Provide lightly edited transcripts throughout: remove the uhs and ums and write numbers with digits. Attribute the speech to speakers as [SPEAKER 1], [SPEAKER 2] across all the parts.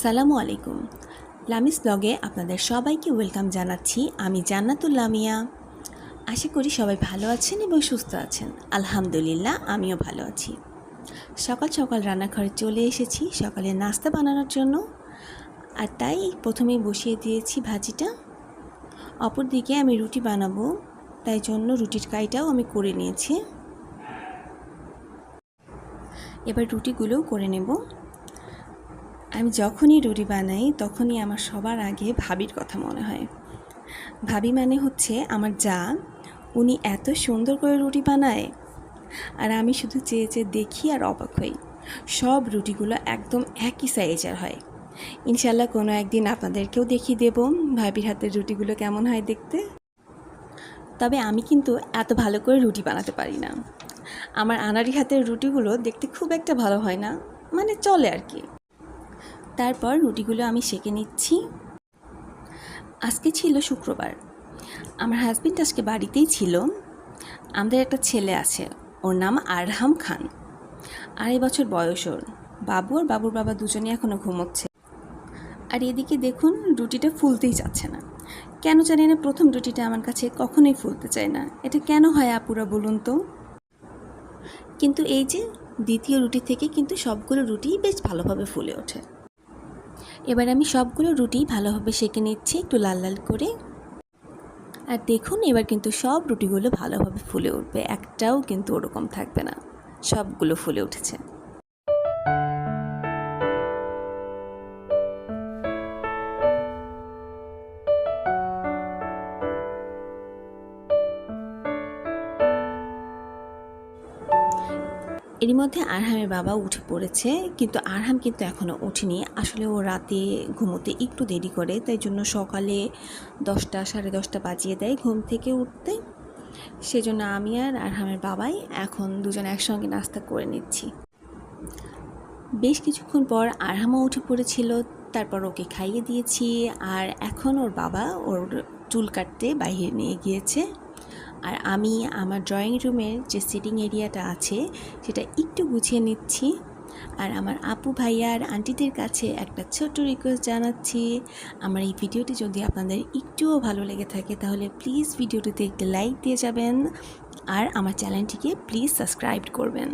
[SPEAKER 1] আসসালামু আলাইকুম। লামিস ব্লগে আপনাদের সবাইকে ওয়েলকাম জানাচ্ছি। আমি জান্নাতুল লামিয়া। আশা করি সবাই ভালো আছেন এবং সুস্থ আছেন। আলহামদুলিল্লাহ, আমিও ভালো আছি। সকাল সকাল রান্নাঘরে চলে এসেছি সকালে নাস্তা বানানোর জন্য, আর তাই প্রথমেই বসিয়ে দিয়েছি ভাজিটা। অপরদিকে আমি রুটি বানাবো, তাই জন্য রুটির কাইটাও আমি করে নিয়েছি। এবার রুটিগুলোও করে নেব। আমি যখনই রুটি বানাই তখনই আমার সবার আগে ভাবির কথা মনে হয়। ভাবি মানে হচ্ছে আমার যা। উনি এত সুন্দর করে রুটি বানায়, আর আমি শুধু চেয়ে চেয়ে দেখি আর অবাক হই। সব রুটিগুলো একদম একই সাইজের হয়। ইনশাল্লাহ কোনো একদিন আপনাদেরকেও দেখিয়ে দেব ভাবির হাতের রুটিগুলো কেমন হয় দেখতে। তবে আমি কিন্তু এত ভালো করে রুটি বানাতে পারি না। আমার আনাড়ি হাতের রুটিগুলো দেখতে খুব একটা ভালো হয় না, মানে চলে আর কি। তারপর রুটিগুলো আমি সেঁকে নিচ্ছি। আজকে ছিল শুক্রবার। আমার হাজবেন্ড আজকে বাড়িতেই ছিল। আমাদের একটা ছেলে আছে, ওর নাম আরহাম খান। 2.5 বছর বয়স ওর। বাবু আর বাবুর বাবা দুজনেই এখনও ঘুমোচ্ছে। আর এদিকে দেখুন, রুটিটা ফুলতেই যাচ্ছে না। কেন জানি না, প্রথম রুটিটা আমার কাছে কখনোই ফুলতে চায় না। এটা কেন হয় আপুরা বলুন তো? কিন্তু এই যে দ্বিতীয় রুটি থেকে কিন্তু সবগুলো রুটি বেশ ভালোভাবে ফুলে ওঠে। এবার আমি সবগুলো রুটি ভালোভাবে সেঁকে নিচ্ছি একটু লাল লাল করে। আর দেখুন, এবার কিন্তু সব রুটিগুলো ভালোভাবে ফুলে উঠবে, একটাও কিন্তু ওরকম থাকবে না, সবগুলো ফুলে উঠেছে। এরই মধ্যে আরহামের বাবা উঠে পড়েছে, কিন্তু আরহাম কিন্তু এখনও ওঠেনি। আসলে ও রাতে ঘুমোতে একটু দেরি করে, তাই জন্য সকালে 10টা সাড়ে 10টা বাজিয়ে দেয় ঘুম থেকে উঠতে। সেজন্য আমি আর আরহামের বাবাই এখন দুজন একসঙ্গে নাস্তা করে নিচ্ছি। বেশ কিছুক্ষণ পর আরহামও উঠে পড়েছিল, তারপর ওকে খাইয়ে দিয়েছি। আর এখন ওর বাবা ওর চুল কাটতে বাইরে নিয়ে গিয়েছে। আর আমি আমার ড্রয়িং রুমের যে সিটিং এরিয়াটা আছে সেটা একটু গুছিয়ে নিচ্ছি। আর আমার আপু ভাইয়া আর আন্টিদের কাছে একটা ছোট্ট রিকোয়েস্ট জানাচ্ছি, আমার এই ভিডিওটি যদি আপনাদের একটুও ভালো লেগে থাকে তাহলে প্লিজ ভিডিওটিতে একটি লাইক দিয়ে যাবেন, আর আমার চ্যানেলটিকে প্লিজ সাবস্ক্রাইব করবেন।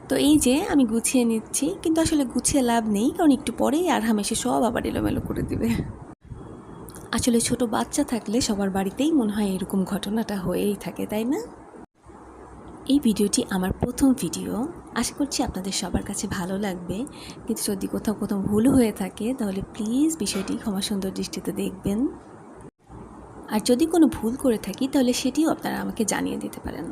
[SPEAKER 1] তো এই যে আমি গুছিয়ে নিচ্ছি, কিন্তু আসলে গুছিয়ে লাভ নেই, কারণ একটু পরেই আরহাম এসে সব আবার এলোমেলো করে দিবে। আসলে ছোট বাচ্চা থাকলে সবার বাড়িতেই মনে হয় এরকম ঘটনাটা হয়েই থাকে, তাই না? এই ভিডিওটি আমার প্রথম ভিডিও, আশা করছি আপনাদের সবার কাছে ভালো লাগবে। কিন্তু যদি কোথাও কোথাও ভুল হয়ে থাকে তাহলে প্লিজ বিষয়টি ক্ষমা সুন্দর দৃষ্টিতে দেখবেন। আর যদি কোনো ভুল করে থাকি তাহলে সেটিও আপনারা আমাকে জানিয়ে দিতে পারেন।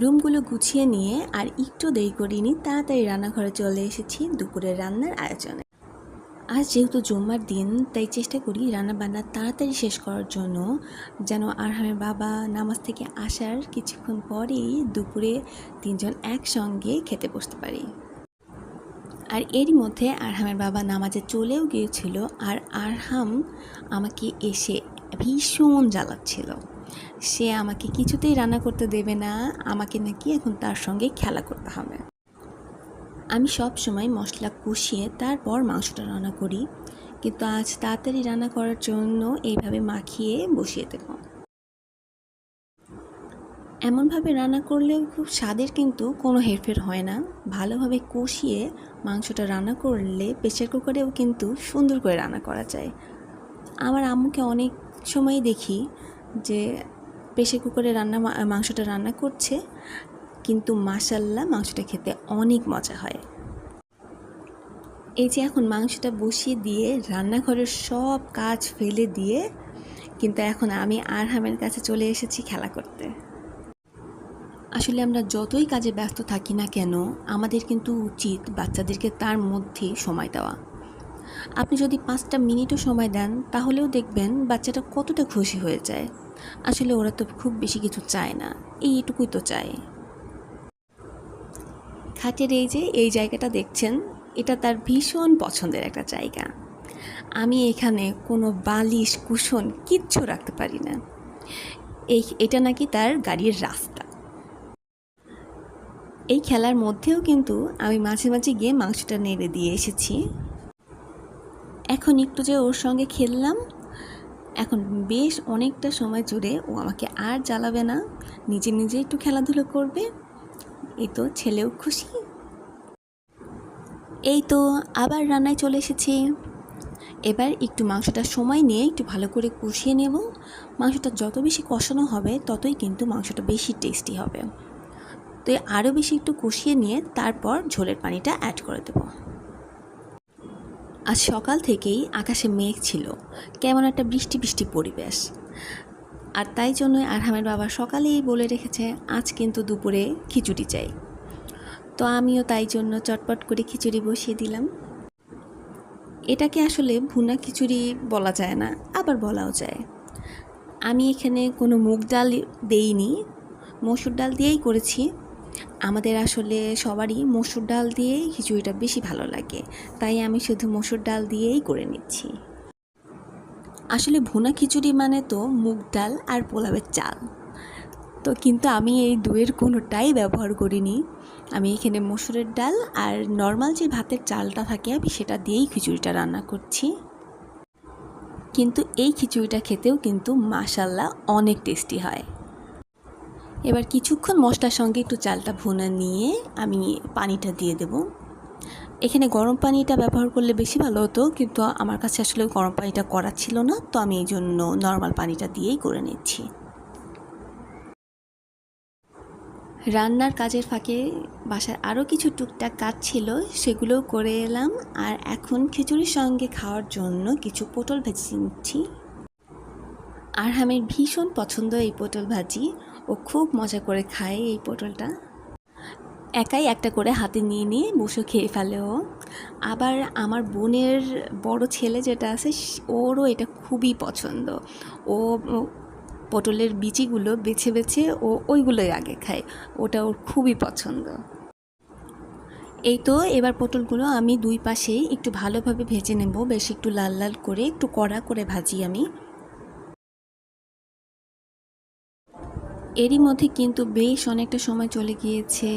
[SPEAKER 1] রুমগুলো গুছিয়ে নিয়ে আর একটু দেরি করিনি, তাড়াতাড়ি রান্নাঘরে চলে এসেছি দুপুরের রান্নার আয়োজনে। আজ যেহেতু জুম্মার দিন, তাই চেষ্টা করি রান্নাবান্না তাড়াতাড়ি শেষ করার জন্য, যেন আরহামের বাবা নামাজ থেকে আসার কিছুক্ষণ পরেই দুপুরে তিনজন একসঙ্গে খেতে বসতে পারি। আর এরই মধ্যে আরহামের বাবা নামাজে চলেও গিয়েছিল, আর আরহাম আমাকে এসে ভীষণ জ্বালাচ্ছিল। সে আমাকে কিছুতেই রান্না করতে দেবে না, আমাকে নাকি এখন তার সঙ্গে খেলা করতে হবে। আমি সব সময় মশলা কষিয়ে তারপর মাংসটা রান্না করি, কিন্তু আজ তাড়াতাড়ি রান্না করার জন্য এইভাবে মাখিয়ে বসিয়ে দেব। এমনভাবে রান্না করলেও খুব স্বাদের কিন্তু কোনো হেরফের হয় না। ভালোভাবে কষিয়ে মাংসটা রান্না করলে প্রেসার কুকারেও কিন্তু সুন্দর করে রান্না করা যায়। আমার আম্মুকে অনেক সময় দেখি যে প্রেসার কুকারে মাংসটা রান্না করছে, কিন্তু মাশাআল্লাহ মাংসটা খেতে অনেক মজা হয়। এই যে এখন মাংসটা বসিয়ে দিয়ে রান্নাঘরের সব কাজ ফেলে দিয়ে কিন্তু এখন আমি আরহামের কাছে চলে এসেছি খেলা করতে। আসলে আমরা যতই কাজে ব্যস্ত থাকি না কেন, আমাদের কিন্তু উচিত বাচ্চাদেরকে তার মধ্যে সময় দেওয়া। আপনি যদি 5টা মিনিটও সময় দেন তাহলেও দেখবেন বাচ্চাটা কতটা খুশি হয়ে যায়। আসলে ওরা তো খুব বেশি কিছু চায় না, এইটুকুই তো চায়। খাটের এই জায়গাটা দেখছেন, এটা তার ভীষণ পছন্দের একটা জায়গা। আমি এখানে কোনো বালিশ কুশন কিচ্ছু রাখতে পারি না। এটা নাকি তার গাড়ির রাস্তা। এই খেলার মধ্যেও কিন্তু আমি মাঝে মাঝে গিয়ে মাংসটা নেড়ে দিয়ে এসেছি। এখন একটু যে ওর সঙ্গে খেললাম, এখন বেশ অনেকটা সময় জুড়ে ও আমাকে আর জ্বালাবে না, নিজে নিজে একটু খেলাধুলো করবে। এই তো ছেলেও খুশি। এই তো আবার রান্নায় চলে এসেছি। এবার একটু মাংসটা সময় নিয়ে একটু ভালো করে কষিয়ে নেব। মাংসটা যত বেশি কষানো হবে ততই কিন্তু মাংসটা বেশি টেস্টি হবে। তো আরও বেশি একটু কষিয়ে নিয়ে তারপর ঝোলের পানিটা অ্যাড করে দেব। আজ সকাল থেকেই আকাশে মেঘ ছিল, কেমন একটা বৃষ্টি বৃষ্টি পরিবেশ। আর তাই জন্য আরহামের বাবা সকালেই বলে রেখেছে আজ কিন্তু দুপুরে খিচুড়ি চাই। তো আমিও তাই জন্য চটপট করে খিচুড়ি বসিয়ে দিলাম। এটাকে আসলে ভুনা খিচুড়ি বলা যায় না, আবার বলাও যায়। আমি এখানে কোনো মুগ ডাল দেইনি, মসুর ডাল দিয়েই করেছি। আমাদের আসলে সবারই মসুর ডাল দিয়েই খিচুড়িটা বেশি ভালো লাগে, তাই আমি শুধু মসুর ডাল দিয়েই করে নিচ্ছি। আসলে ভুনা খিচুড়ি মানে তো মুগ ডাল আর পোলাওয়ের চাল, তো কিন্তু আমি এই দুয়ের কোনোটাই ব্যবহার করিনি। আমি এখানে মসুরের ডাল আর নর্মাল যে ভাতের চালটা থাকে আমি সেটা দিয়েই খিচুড়িটা রান্না করছি। কিন্তু এই খিচুড়িটা খেতেও কিন্তু মাশাল্লাহ অনেক টেস্টি হয়। এবার কিছুক্ষণ মশলার সঙ্গে একটু চালটা ভুনা নিয়ে আমি পানিটা দিয়ে দেব। এখানে গরম পানিটা ব্যবহার করলে বেশি ভালো হতো, কিন্তু আমার কাছে আসলে গরম পানিটা করা ছিল না, তো আমি এই জন্য নর্মাল পানিটা দিয়েই করে নিচ্ছি। রান্নার কাজের ফাঁকে বাসায় আরও কিছু টুকটাক কাজ ছিল, সেগুলোও করে এলাম। আর এখন খিচুড়ির সঙ্গে খাওয়ার জন্য কিছু পটল ভেজে নিচ্ছি। আরহামের ভীষণ পছন্দ এই পটল ভাজি, ও খুব মজা করে খায় এই পটলটা। একাই একটা করে হাতে নিয়ে নিয়ে বসে খেয়ে ফেলে ও। আবার আমার বোনের বড় ছেলে যেটা আছে ওরও এটা খুবই পছন্দ। ও পটলের বিচিগুলো বেছে বেছে ও ওইগুলোই আগে খায়, ওটা ওর খুবই পছন্দ। এই তো এবার পটলগুলো আমি দুই পাশে একটু ভালোভাবে ভেজে নেব, বেশ একটু লাল লাল করে একটু কড়া করে ভাজি আমি। এরই মধ্যে কিন্তু বেশ অনেকটা সময় চলে গিয়েছে,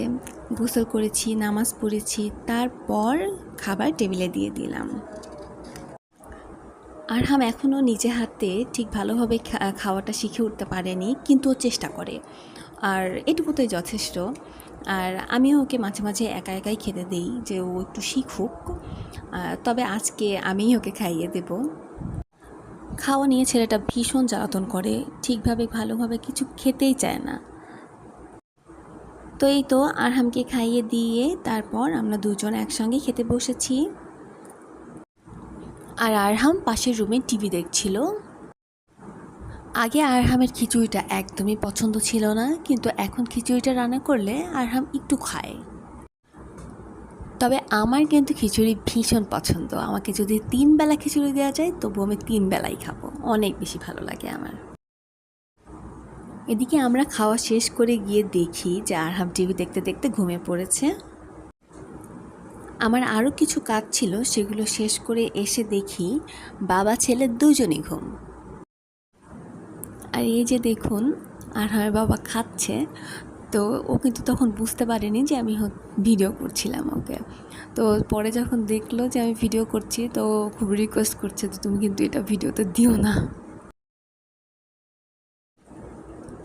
[SPEAKER 1] গোসল করেছি, নামাজ পড়েছি, তারপর খাবার টেবিলে দিয়ে দিলাম। আরহাম এখনও নিজে হাতে ঠিক ভালোভাবে খাওয়াটা শিখে উঠতে পারেনি, কিন্তু ও চেষ্টা করে, আর এটুকুতেই যথেষ্ট। আর আমিও ওকে মাঝে মাঝে একা একাই খেতে দিই যে ও একটু শিখুক। তবে আজকে আমিই ওকে খাইয়ে দেব। খাওয়া নিয়ে ছেলেটা ভীষণ জ্বালাতন করে, ঠিকভাবে ভালোভাবে কিছু খেতেই চায় না। তো এই তো আরহামকে খাইয়ে দিয়ে তারপর আমরা দুজন একসঙ্গে খেতে বসেছি। আর আরহাম পাশের রুমে টিভি দেখছিল। আগে আরহামের খিচুড়িটা একদমই পছন্দ ছিল না, কিন্তু এখন খিচুড়িটা রান্না করলে আরহাম একটু খায়। তবে আমার কিন্তু খিচুড়ি ভীষণ পছন্দ। আমাকে যদি 3 বেলা খিচুড়ি দেওয়া যায় তবু আমি 3 বেলাই খাবো, অনেক বেশি ভালো লাগে আমার। এদিকে আমরা খাওয়া শেষ করে গিয়ে দেখি যে আরহাম টিভি দেখতে দেখতে ঘুমিয়ে পড়েছে। আমার আরও কিছু কাজ ছিল, সেগুলো শেষ করে এসে দেখি বাবা ছেলে দুজনই ঘুম। আর এই যে দেখুন আরহামের বাবা খাচ্ছে, তো ও কিন্তু তখন বুঝতে পারেনি যে আমি ভিডিও করছিলাম ওকে। তো পরে যখন দেখলো যে আমি ভিডিও করছি, তো খুব রিকোয়েস্ট করছে যে তুমি কিন্তু এটা ভিডিওতে দিও না।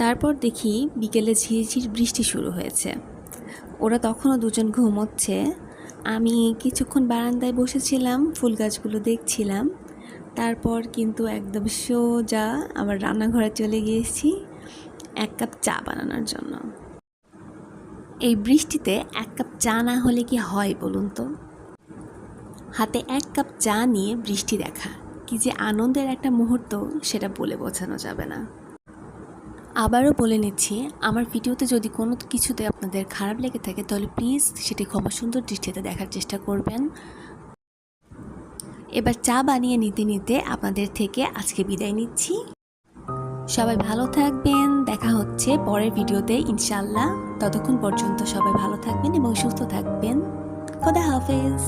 [SPEAKER 1] তারপর দেখি বিকেলে ঝিরঝির বৃষ্টি শুরু হয়েছে। ওরা তখনও দুজন ঘুমোচ্ছে। আমি কিছুক্ষণ বারান্দায় বসেছিলাম, ফুল গাছগুলো দেখছিলাম। তারপর কিন্তু একদম সোজা আমার রান্নাঘরে চলে গিয়েছি 1 কাপ চা বানানোর জন্য। এই বৃষ্টিতে 1 কাপ চা না হলে কি হয় বলুন তো? হাতে 1 কাপ চা নিয়ে বৃষ্টি দেখা কি যে আনন্দের একটা মুহূর্ত, সেটা বলে বোঝানো যাবে না। আবারও বলে নিচ্ছি, আমার ভিডিওতে যদি কোনো কিছুতে আপনাদের খারাপ লেগে থাকে তাহলে প্লিজ সেটি ক্ষমা সুন্দর দৃষ্টিতে দেখার চেষ্টা করবেন। এবার চা বানিয়ে নিতে নিতে আপনাদের থেকে আজকে বিদায় নিচ্ছি। সবাই ভালো থাকবেন, দেখা হচ্ছে পরের ভিডিওতে ইনশাআল্লাহ। ততক্ষণ পর্যন্ত সবাই ভালো থাকবেন এবং সুস্থ থাকবেন। খোদা হাফেজ।